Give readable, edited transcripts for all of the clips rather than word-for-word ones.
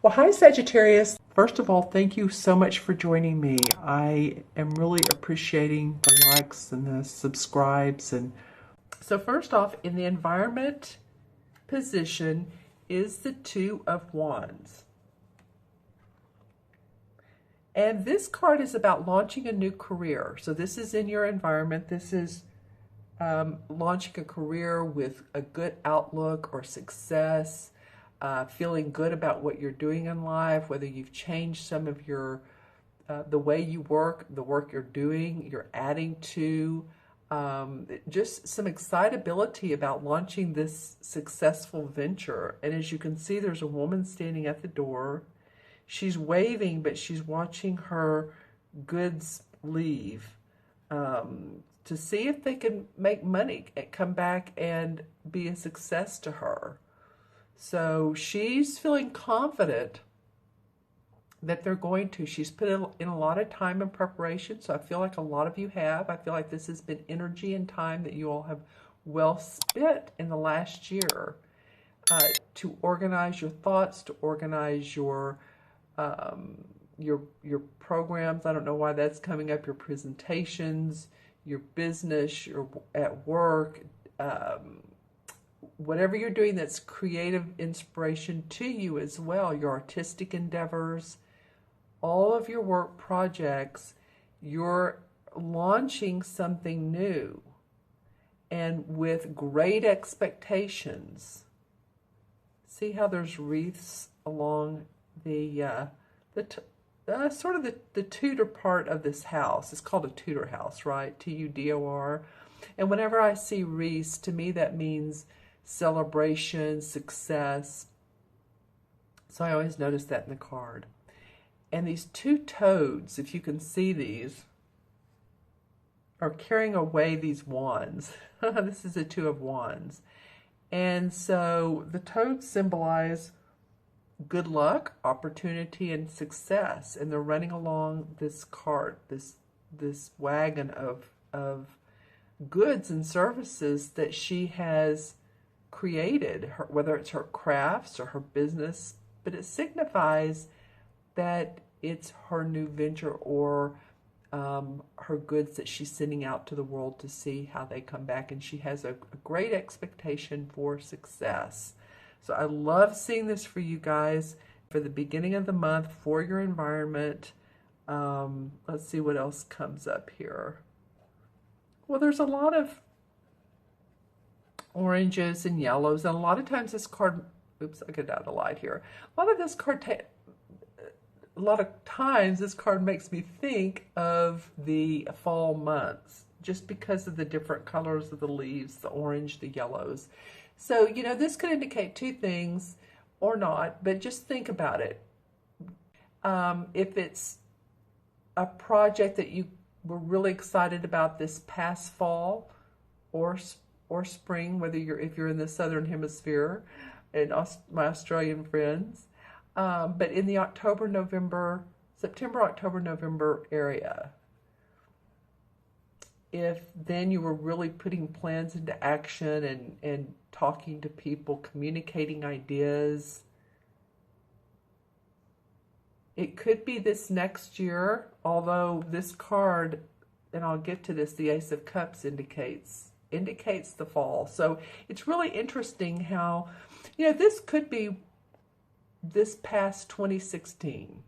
Well, hi, Sagittarius. First of all, thank you so much for joining me. I am really appreciating the likes and the subscribes. And so first off, in the environment position is the Two of Wands. And this card is about launching a new career. So this is in your environment. This is launching a career with a good outlook or success, feeling good about what you're doing in life, whether you've changed some of your, the way you work, the work you're doing, you're adding to, just some excitability about launching this successful venture. And as you can see, there's a woman standing at the door. She's waving, but she's watching her goods leave to see if they can make money and come back and be a success to her. So she's feeling confident that they're going to. She's put in a lot of time and preparation, so I feel like a lot of you have. I feel like this has been energy and time that you all have well spent in the last year to organize your thoughts, to organize your programs. I don't know why that's coming up. Your presentations, your business, your at work, whatever you're doing that's creative inspiration to you as well. Your artistic endeavors, all of your work projects, you're launching something new and with great expectations. See how there's wreaths along the sort of the Tudor part of this house. It's called a Tudor house, right? Tudor. And whenever I see wreaths, to me that means celebration, success. So I always notice that in the card. And these two toads, if you can see these, are carrying away these wands. This is a Two of Wands. And so the toads symbolize good luck, opportunity, and success. And they're running along this cart, this wagon of goods and services that she has created, whether it's her crafts or her business, but it signifies that it's her new venture or her goods that she's sending out to the world to see how they come back. And she has a great expectation for success. So I love seeing this for you guys for the beginning of the month for your environment. Let's see what else comes up here. Well, there's a lot of oranges and yellows, and a lot of times this card, oops, I get out of the light here. A lot of times this card makes me think of the fall months, just because of the different colors of the leaves, the orange, the yellows. So, you know, this could indicate two things or not, but just think about it. If it's a project that you were really excited about this past fall or spring, if you're in the southern hemisphere, and my Australian friends, but in the September, October, November area, if then you were really putting plans into action and talking to people, communicating ideas, it could be this next year, although this card, and I'll get to this, the Ace of Cups indicates the fall. So it's really interesting how, you know, this could be this past 2016.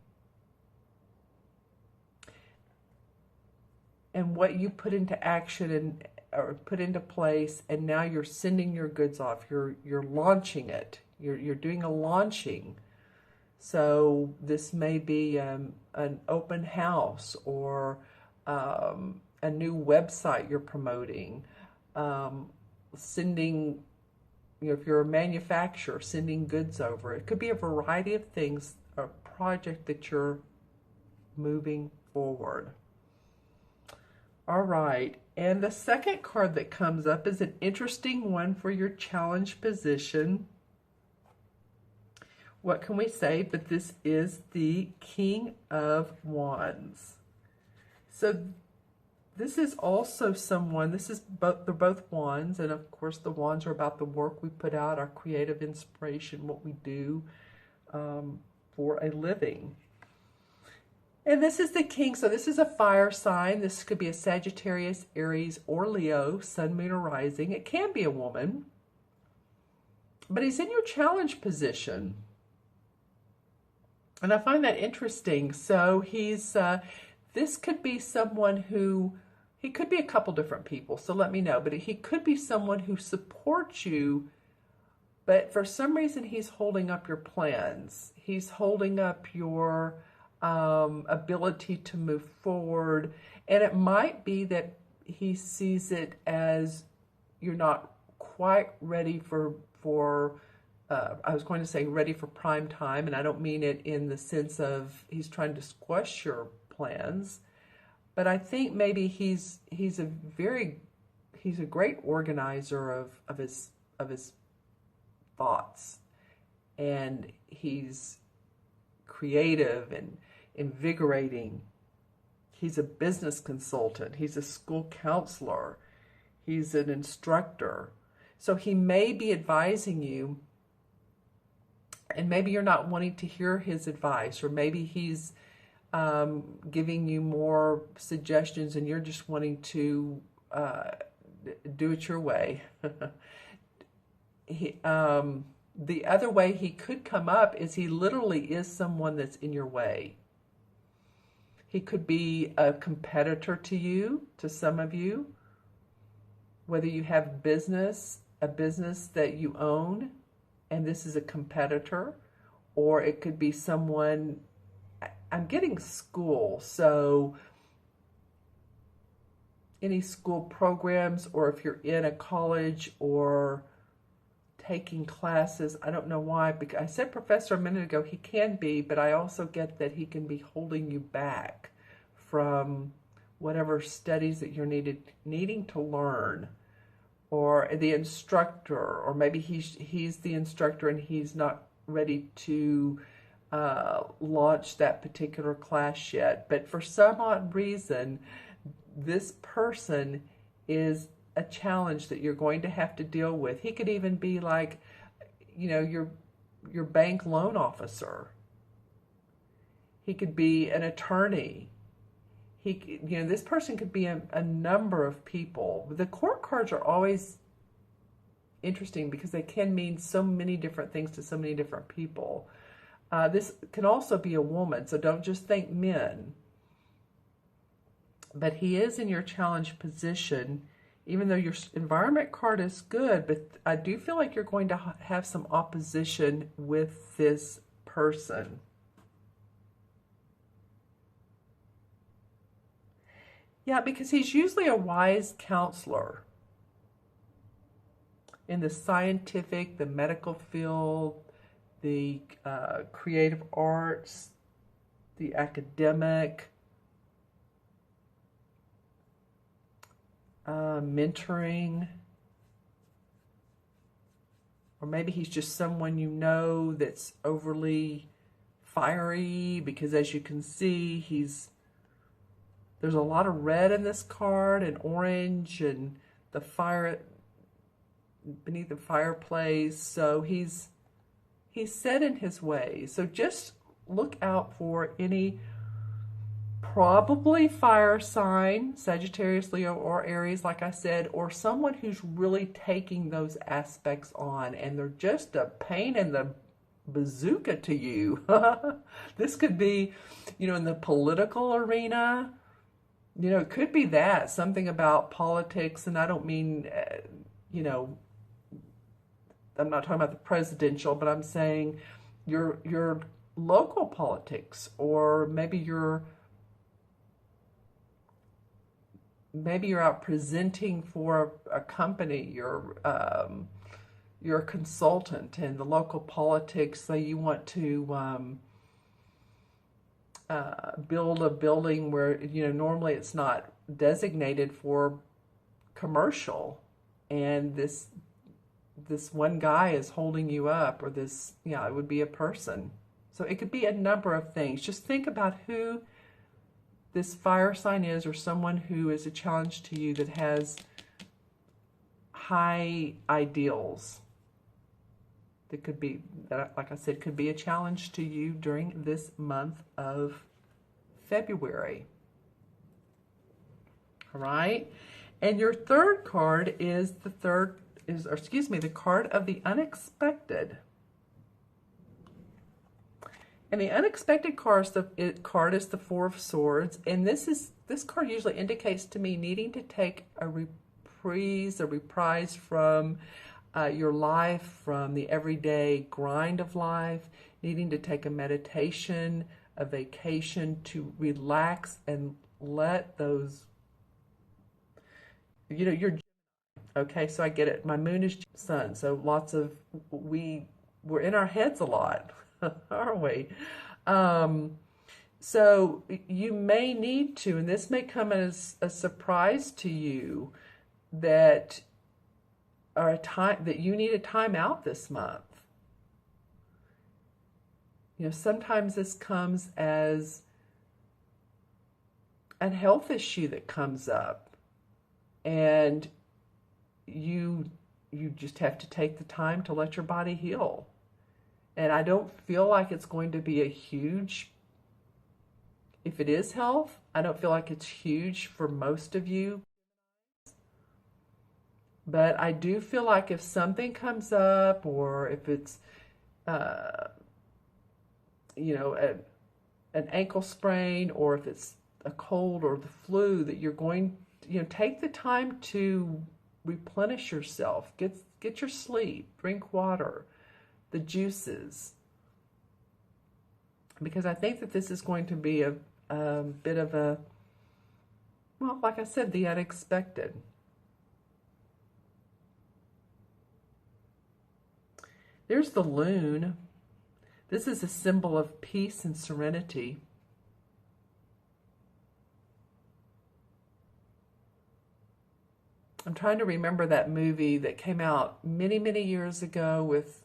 And what you put into action or put into place, and now you're sending your goods off. You're launching it. You're doing a launching. So this may be an open house or a new website you're promoting. Sending, you know, if you're a manufacturer, sending goods over. It could be a variety of things, a project that you're moving forward. All right, and the second card that comes up is an interesting one for your challenge position. What can we say? But this is the King of Wands. So this is also someone, they're both wands, and of course the wands are about the work we put out, our creative inspiration, what we do. for a living. And this is the king, so this is a fire sign. This could be a Sagittarius, Aries, or Leo, sun, moon, or rising. It can be a woman. But he's in your challenge position. And I find that interesting. So this could be someone who, he could be a couple different people, so let me know. But he could be someone who supports you, but for some reason he's holding up your plans. He's holding up your ability to move forward. And it might be that he sees it as you're not quite ready for I was going to say ready for prime time, and I don't mean it in the sense of he's trying to squash your plans, but I think maybe he's a great organizer of his thoughts, and he's creative and invigorating. He's a business consultant. He's a school counselor. He's an instructor. So he may be advising you, and maybe you're not wanting to hear his advice, or maybe he's giving you more suggestions and you're just wanting to do it your way. The other way he could come up is he literally is someone that's in your way. He could be a competitor to you, to some of you, whether you have a business that you own, and this is a competitor, or it could be someone, I'm getting school, so any school programs, or if you're in a college or taking classes, I don't know why, because I said professor a minute ago, he can be, but I also get that he can be holding you back from whatever studies that you're needing to learn. Or the instructor, or maybe he's the instructor and he's not ready to launch that particular class yet. But for some odd reason, this person is a challenge that you're going to have to deal with. He could even be like, your bank loan officer. He could be an attorney. This person could be a number of people. The court cards are always interesting because they can mean so many different things to so many different people. This can also be a woman, so don't just think men. But he is in your challenge position, even though your environment card is good, but I do feel like you're going to have some opposition with this person. Yeah, because he's usually a wise counselor in the scientific, the medical field, the creative arts, the academic, mentoring. Or maybe he's just someone that's overly fiery, because as you can see, there's a lot of red in this card, and orange, and the fire beneath the fireplace. So he's set in his ways. So just look out for any probably fire sign, Sagittarius, Leo, or Aries, like I said, or someone who's really taking those aspects on, and they're just a pain in the bazooka to you. This could be, in the political arena. It could be that, something about politics, and I don't mean, I'm not talking about the presidential, but I'm saying your local politics, or maybe you're out presenting for a company, you're a consultant in the local politics, so you want to build a building where, normally it's not designated for commercial, and this one guy is holding you up, or it would be a person. So it could be a number of things. Just think about who this fire sign is, or someone who is a challenge to you that has high ideals. that could be, that, like I said, could be a challenge to you during this month of February. All right. And your third card is the card of the unexpected. And the unexpected card is the Four of Swords. And this card usually indicates to me needing to take a reprise from your life, from the everyday grind of life, needing to take a meditation, a vacation to relax and let those, you're, okay, so I get it. My moon is sun, so lots of, we're in our heads a lot, aren't we? So you may need to, and this may come as a surprise to you, that you need a time out this month. Sometimes this comes as a health issue that comes up, and you just have to take the time to let your body heal. And I don't feel like it's going to be a huge, if it is health, I don't feel like it's huge for most of you. But I do feel like if something comes up, or if it's, an ankle sprain, or if it's a cold or the flu, that you're going, take the time to replenish yourself. Get your sleep, drink water, the juices. Because I think that this is going to be a bit of a, well, like I said, the unexpected. There's the loon. This is a symbol of peace and serenity. I'm trying to remember that movie that came out many, many years ago with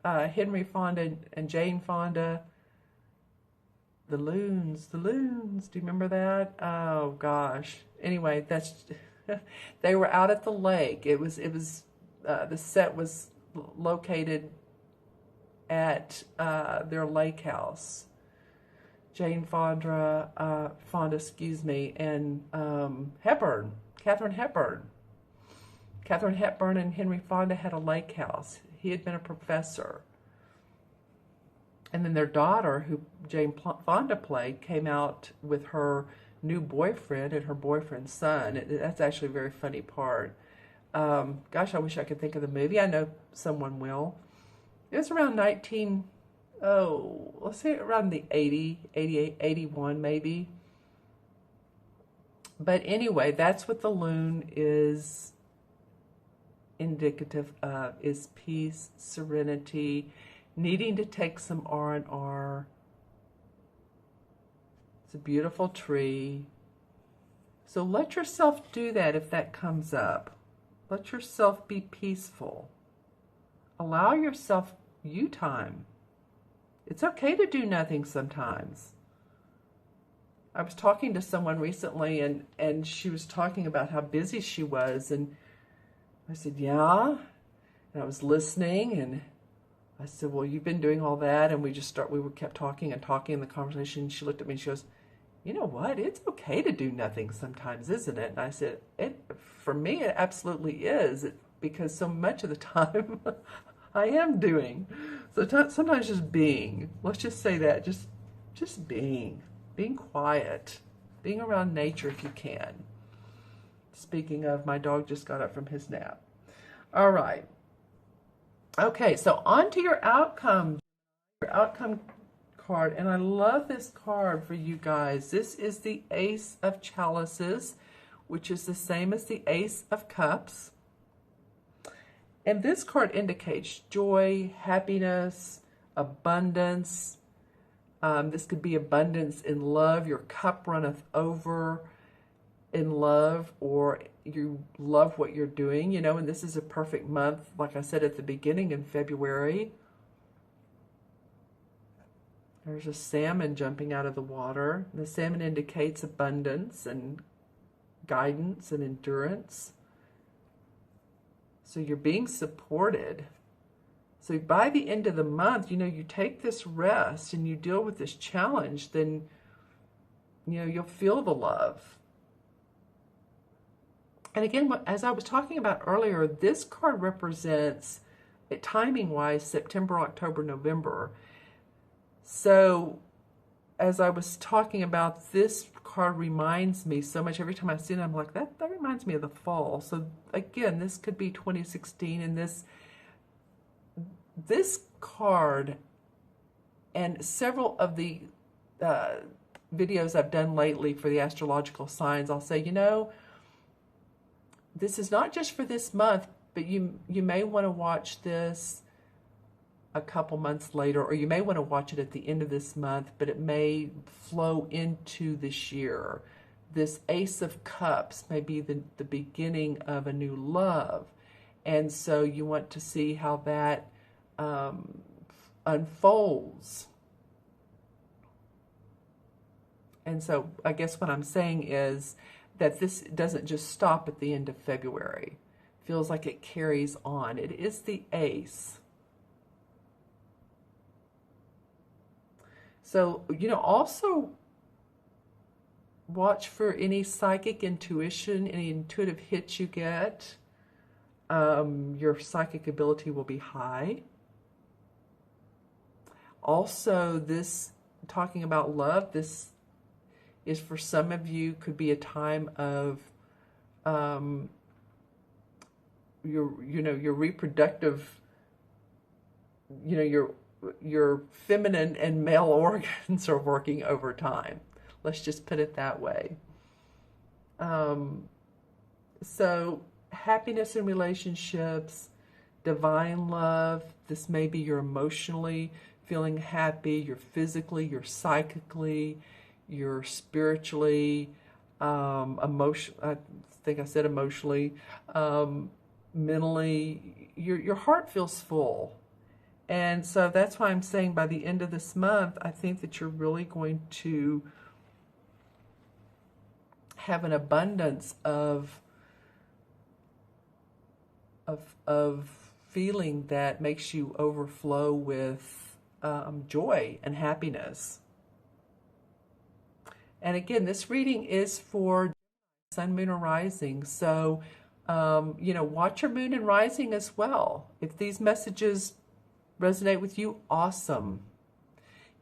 Henry Fonda and Jane Fonda. The Loons. Do you remember that? Oh gosh. Anyway, they were out at the lake. It was the set was located at their lake house. Jane Fonda, and Katharine Hepburn and Henry Fonda had a lake house. He had been a professor. And then their daughter, who Jane Fonda played, came out with her new boyfriend and her boyfriend's son. That's actually a very funny part. Gosh, I wish I could think of the movie. I know someone will. It was around let's say around the 88, 81 maybe. But anyway, that's what the loon is indicative of, is peace, serenity, needing to take some R&R. It's a beautiful tree. So let yourself do that if that comes up. Let yourself be peaceful. Allow yourself you time. It's okay to do nothing sometimes. I was talking to someone recently, and she was talking about how busy she was, and I said, yeah, and I was listening, and I said, well, you've been doing all that, and we kept talking and talking in the conversation, and she looked at me and she goes, you know what, it's okay to do nothing sometimes, isn't it? And I said, for me, it absolutely is, because so much of the time I am doing. So sometimes just being, let's just say that, just being quiet, being around nature if you can. Speaking of, my dog just got up from his nap. All right. Okay, so on to your outcome card, and I love this card for you guys. This is the Ace of Chalices, which is the same as the Ace of Cups. And this card indicates joy, happiness, abundance. This could be abundance in love. Your cup runneth over in love, or you love what you're doing, and this is a perfect month, like I said at the beginning, in February. There's a salmon jumping out of the water. The salmon indicates abundance and guidance and endurance. So you're being supported. So by the end of the month, you take this rest and you deal with this challenge, then, you'll feel the love. And again, as I was talking about earlier, this card represents, timing-wise, September, October, November. So as I was talking about, this card reminds me so much. Every time I see it, I'm like, that reminds me of the fall. So again, this could be 2016, and this card and several of the videos I've done lately for the astrological signs, I'll say, this is not just for this month, but you may want to watch this a couple months later, or you may want to watch it at the end of this month, but it may flow into this year. This Ace of Cups may be the beginning of a new love. And so you want to see how that unfolds. And so I guess what I'm saying is that this doesn't just stop at the end of February. Feels like it carries on. It is the Ace. So, also watch for any psychic intuition, any intuitive hits you get. Your psychic ability will be high. Also, talking about love, this is for some of you, could be a time of your reproductive, your feminine and male organs are working overtime. Let's just put it that way. So happiness in relationships, divine love. This may be you're emotionally feeling happy, you're physically, you're psychically, you're spiritually, emotionally, I think I said emotionally, mentally, your heart feels full. And so that's why I'm saying by the end of this month, I think that you're really going to have an abundance of feeling that makes you overflow with joy and happiness. And again, this reading is for Sun, Moon, or Rising. So, watch your Moon and Rising as well. If these messages resonate with you, awesome.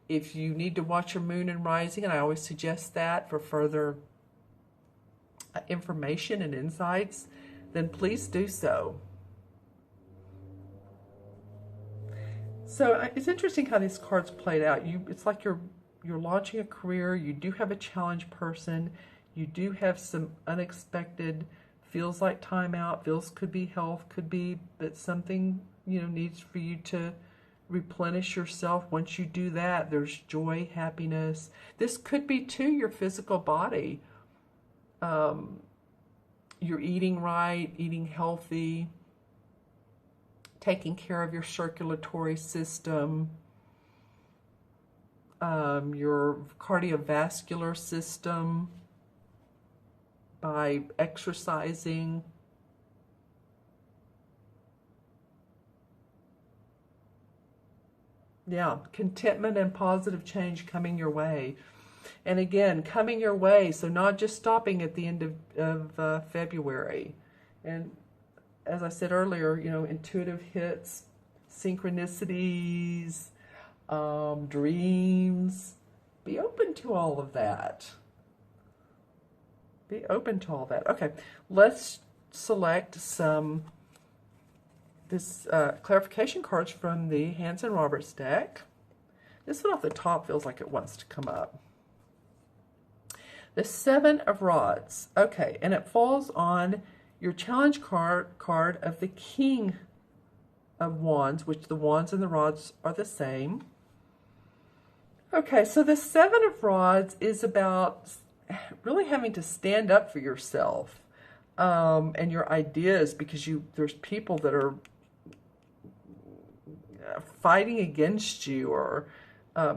If you need to watch your Moon and Rising, and I always suggest that for further information and insights, then please do so. So it's interesting how these cards played out. It's like you're launching a career. You do have a challenge person. You do have some unexpected, feels like timeout. Feels could be health, could be, but something needs for you to replenish yourself. Once you do that, there's joy, happiness. This could be too your physical body. You're eating right, eating healthy, taking care of your circulatory system, your cardiovascular system by exercising. Yeah, contentment and positive change coming your way. And again, coming your way, so not just stopping at the end of February. And as I said earlier, intuitive hits, synchronicities, dreams. Be open to all of that. Be open to all that. Okay, let's select clarification cards from the Hanson-Roberts deck. This one off the top feels like it wants to come up. The Seven of Rods. Okay, and it falls on your challenge card of the King of Wands, which the Wands and the Rods are the same. Okay, so the Seven of Rods is about really having to stand up for yourself and your ideas, because there's people that are fighting against you or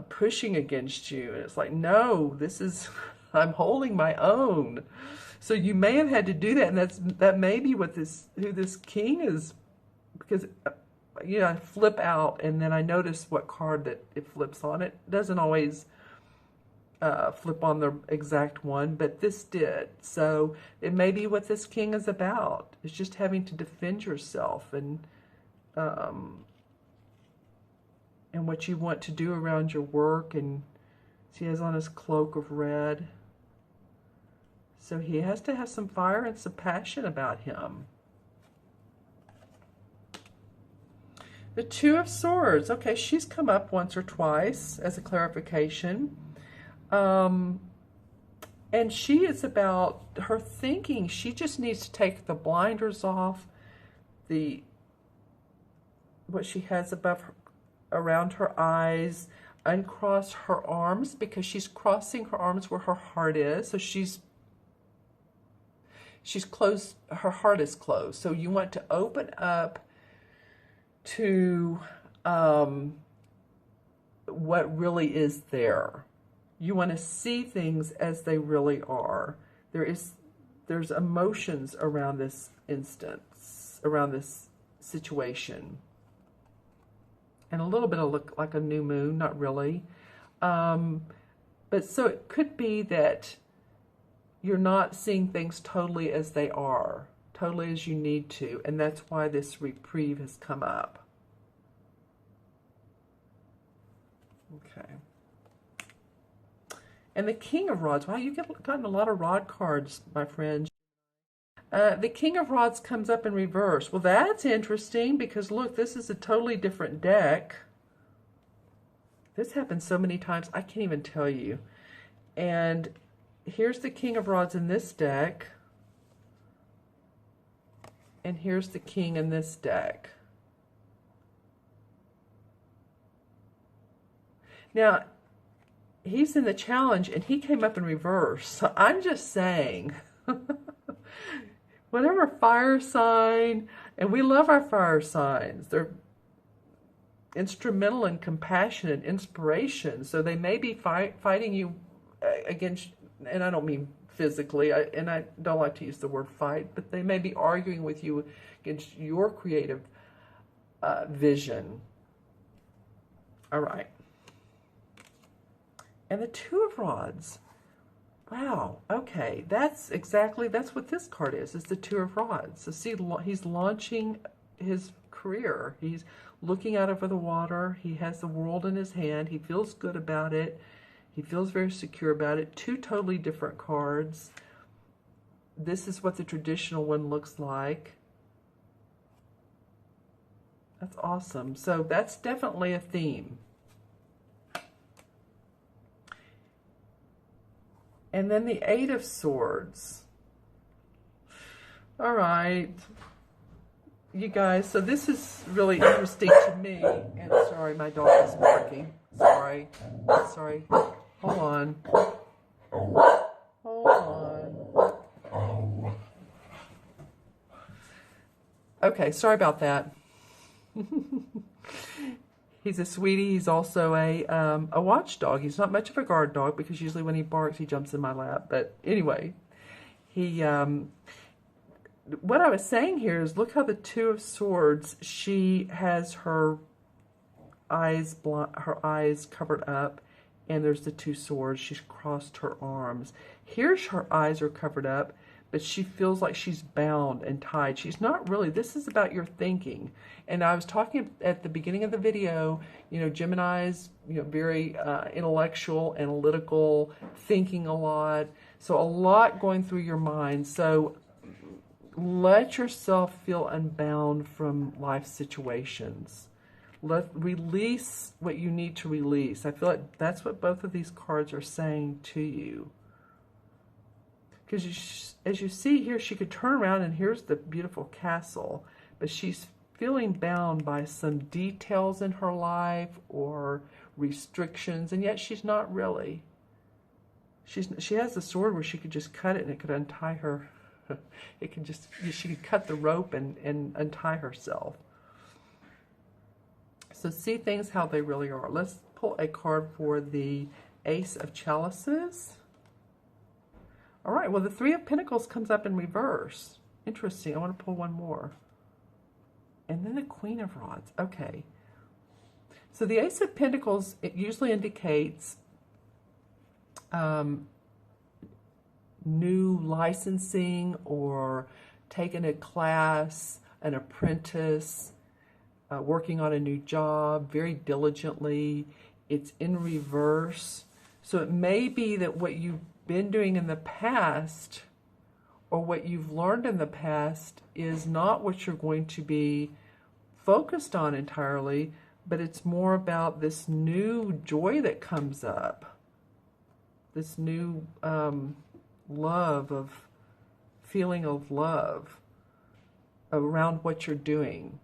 pushing against you, and it's like, no, this is I'm holding my own. So you may have had to do that, and that may be what who this king is, because you know, I flip out and then I notice what card that it flips on. It doesn't always flip on the exact one, but this did. So it may be what this king is about. It's just having to defend yourself and what you want to do around your work. And he has on his cloak of red. So he has to have some fire and some passion about him. The Two of Swords. Okay, she's come up once or twice as a clarification. And she is about her thinking. She just needs to take the blinders off, what she has above her, around her eyes, uncross her arms, because she's crossing her arms where her heart is. So she's closed, her heart is closed. So you want to open up to what really is there. You want to see things as they really are. There's emotions around this instance, around this situation. And a little bit of look like a new moon, not really. But so it could be that you're not seeing things totally as they are, totally as you need to, and that's why this reprieve has come up. Okay. And the King of Rods. Wow, you've gotten a lot of rod cards, my friend. The King of Rods comes up in reverse. Well, that's interesting because, look, this is a totally different deck. This happens so many times, I can't even tell you. And here's the King of Rods in this deck. And here's the King in this deck. Now, he's in the challenge and he came up in reverse. So I'm just saying, whatever fire sign, and we love our fire signs. They're instrumental in compassion and inspiration. So they may be fighting you against, and I don't mean physically, and I don't like to use the word fight, but they may be arguing with you against your creative vision. All right. And the Two of Rods. Wow, okay, that's what this card is the Two of Rods. So see, he's launching his career. He's looking out over the water. He has the world in his hand. He feels good about it. He feels very secure about it. Two totally different cards. This is what the traditional one looks like. That's awesome. So that's definitely a theme. And then the Eight of Swords. All right. You guys, so this is really interesting to me. And sorry, my dog is barking. Sorry. Sorry. Hold on. Hold on. Okay, sorry about that. He's a sweetie. He's also a watchdog. He's not much of a guard dog because usually when he barks, he jumps in my lap. But anyway, what I was saying here is look how the Two of Swords, she has her eyes covered up, and there's the two swords. She's crossed her arms. Here's her eyes are covered up, but she feels like she's bound and tied. She's not really. This is about your thinking. And I was talking at the beginning of the video, you know, Gemini's, you know, very intellectual, analytical, thinking a lot. So a lot going through your mind. So let yourself feel unbound from life situations. Release what you need to release. I feel like that's what both of these cards are saying to you. Because as you see here, she could turn around and here's the beautiful castle, but she's feeling bound by some details in her life or restrictions, and yet she's not really. She has the sword where she could just cut it and it could untie her. She could cut the rope and untie herself. So see things how they really are. Let's pull a card for the Ace of Chalices. All right, well, the Three of Pentacles comes up in reverse. Interesting. I want to pull one more. And then the Queen of Rods. Okay. So the Ace of Pentacles, it usually indicates new licensing or taking a class, an apprentice, working on a new job very diligently. It's in reverse. So it may be that what you've been doing in the past or what you've learned in the past is not what you're going to be focused on entirely, but it's more about this new joy that comes up, this new feeling of love around what you're doing.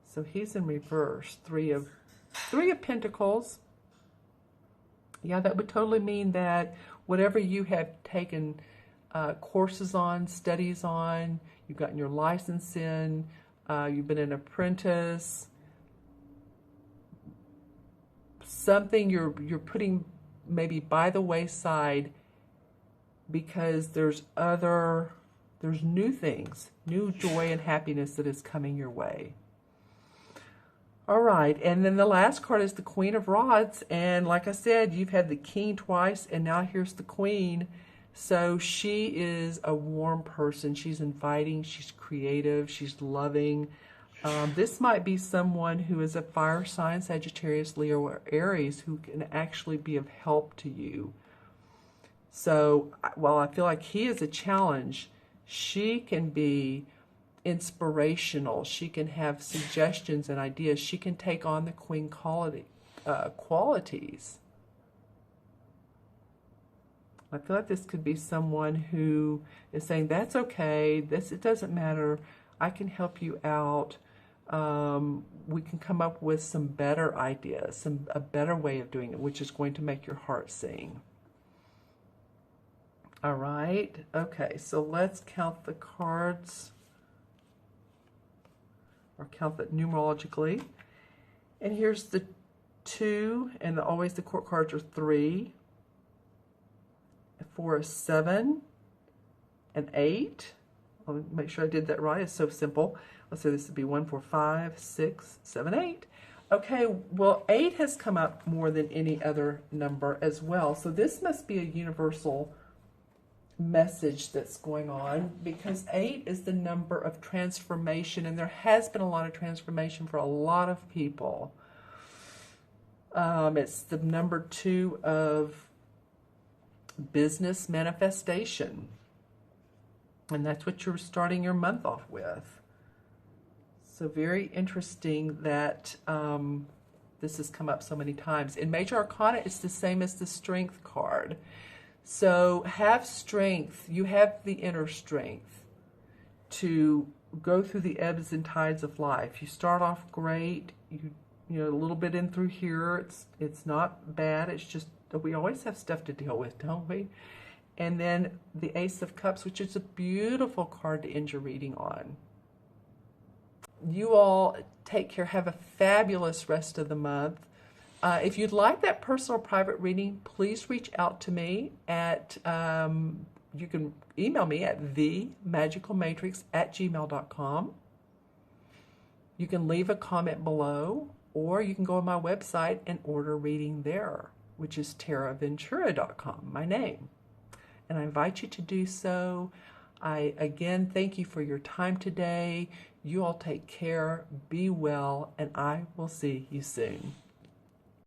So he's in reverse. Three of Pentacles. Yeah, that would totally mean that whatever you have taken courses on, studies on, you've gotten your license in, you've been an apprentice, something you're putting maybe by the wayside because there's new things, new joy and happiness that is coming your way. All right, and then the last card is the Queen of Rods, and like I said, you've had the King twice, and now here's the Queen. So she is a warm person. She's inviting, she's creative, she's loving. This might be someone who is a fire sign, Sagittarius, Leo, or Aries, who can actually be of help to you. So while I feel like he is a challenge, she can be inspirational. She can have suggestions and ideas. She can take on the Queen qualities. I feel like this could be someone who is saying, that's okay, it doesn't matter, I can help you out. We can come up with some better ideas, a better way of doing it, which is going to make your heart sing. All right, okay, so let's count the cards, or count that numerologically. And here's the 2, and always the court cards are 3. 4 is 7, and 8. I'll make sure I did that right. It's so simple. Let's say this would be 1, 4, 5, 6, 7, 8. Okay, well, 8 has come up more than any other number as well. So this must be a universal message that's going on, because 8 is the number of transformation, and there has been a lot of transformation for a lot of people. It's the number 2 of business manifestation, and that's what you're starting your month off with. So very interesting that this has come up so many times. In Major Arcana, it's the same as the Strength card. So have strength. You have the inner strength to go through the ebbs and tides of life. You start off great. You know, a little bit in through here. It's not bad. It's just we always have stuff to deal with, don't we? And then the Ace of Cups, which is a beautiful card to end your reading on. You all take care. Have a fabulous rest of the month. If you'd like that personal private reading, please reach out to me at, you can email me at themagicalmatrix@gmail.com. You can leave a comment below, or you can go on my website and order a reading there, which is taraventura.com, my name. And I invite you to do so. I, again, thank you for your time today. You all take care, be well, and I will see you soon.